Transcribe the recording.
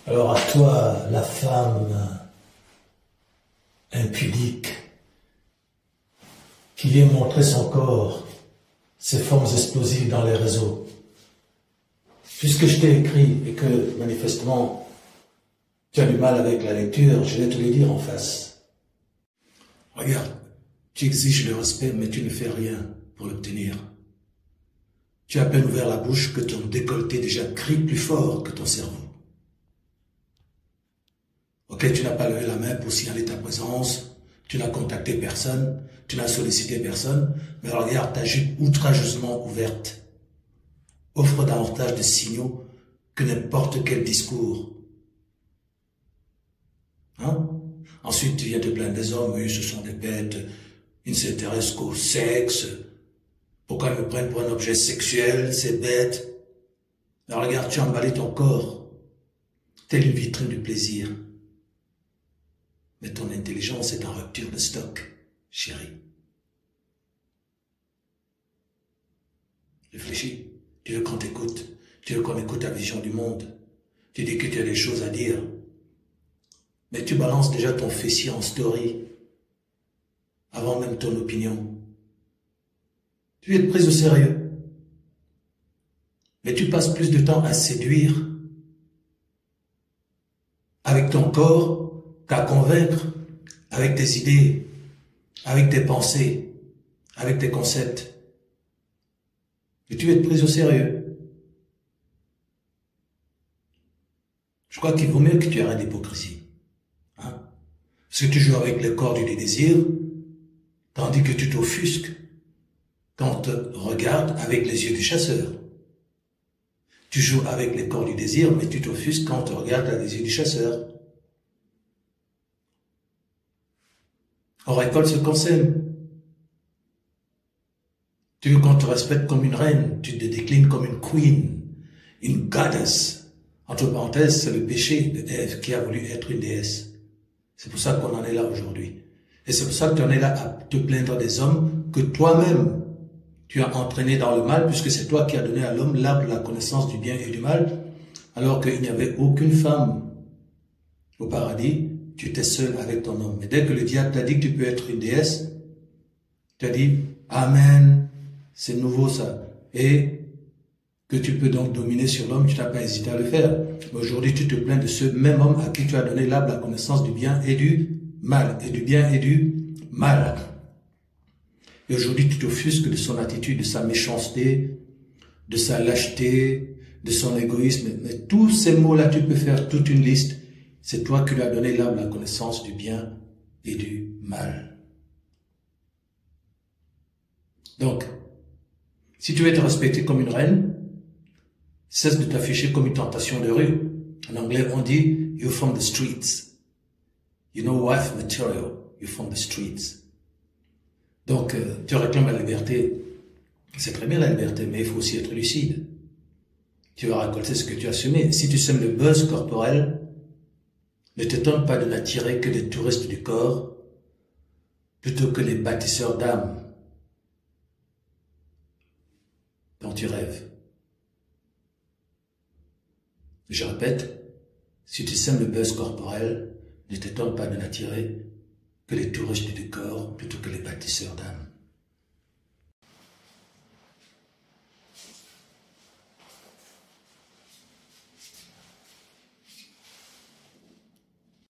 Alors à toi, la femme impudique, qui vient montrer son corps, ses formes explosives dans les réseaux. Puisque je t'ai écrit et que, manifestement, tu as du mal avec la lecture, je vais te le dire en face. Regarde, tu exiges le respect, mais tu ne fais rien pour l'obtenir. Tu as à peine ouvert la bouche que ton décolleté déjà crie plus fort que ton cerveau. Ok, tu n'as pas levé la main pour signaler ta présence, tu n'as contacté personne, tu n'as sollicité personne, mais regarde ta jupe outrageusement ouverte offre davantage de signaux que n'importe quel discours. Hein? Ensuite, tu viens te plaindre des hommes, oui, ce sont des bêtes, ils ne s'intéressent qu'au sexe. Pourquoi ils me prennent pour un objet sexuel, c'est bête. Alors regarde, tu as emballé ton corps, telle une vitrine du plaisir. Mais ton intelligence est en rupture de stock, chérie. Réfléchis. Tu veux qu'on t'écoute. Tu veux qu'on écoute ta vision du monde. Tu dis que tu as des choses à dire. Mais tu balances déjà ton fessier en story. Avant même ton opinion. Tu es prise au sérieux. Mais tu passes plus de temps à séduire avec ton corps qu'à convaincre avec tes idées, avec tes pensées, avec tes concepts. Et tu es prise au sérieux. Je crois qu'il vaut mieux que tu arrêtes l'hypocrisie. Hein? Parce que tu joues avec le corps du désir, tandis que tu t'offusques quand on te regarde avec les yeux du chasseur. Tu joues avec les corps du désir, mais tu t'offusques quand on te regarde avec les yeux du chasseur. On récolte ce qu'on sème. Tu veux qu'on te respecte comme une reine, tu te déclines comme une queen, une goddess. Entre parenthèses, c'est le péché de Ève qui a voulu être une déesse. C'est pour ça qu'on en est là aujourd'hui. Et c'est pour ça que tu en es là à te plaindre des hommes que toi-même, tu as entraîné dans le mal, puisque c'est toi qui as donné à l'homme l'arbre de la connaissance du bien et du mal, alors qu'il n'y avait aucune femme au paradis, tu étais seul avec ton homme. Mais dès que le diable t'a dit que tu peux être une déesse, tu as dit « Amen ». C'est nouveau ça. Et que tu peux donc dominer sur l'homme, tu n'as pas hésité à le faire. Mais aujourd'hui, tu te plains de ce même homme à qui tu as donné l'arbre, la connaissance du bien et du mal. Et du bien et du mal. Et aujourd'hui, tu t'offusques de son attitude, de sa méchanceté, de sa lâcheté, de son égoïsme. Mais tous ces mots-là, tu peux faire toute une liste. C'est toi qui lui as donné l'arbre, la connaissance du bien et du mal. Donc, si tu veux être respecté comme une reine, cesse de t'afficher comme une tentation de rue. En anglais, on dit, you're from the streets. You know wife material, you're from the streets. Donc, tu réclames la liberté. C'est très bien la liberté, mais il faut aussi être lucide. Tu vas récolter ce que tu as semé. Si tu sèmes le buzz corporel, ne t'étonne pas de n'attirer que des touristes du corps, plutôt que les bâtisseurs d'âme dont tu rêves. Je répète, si tu sèmes le buzz corporel, ne t'étonne pas de n'attirer que les touristes du corps plutôt que les bâtisseurs d'âme.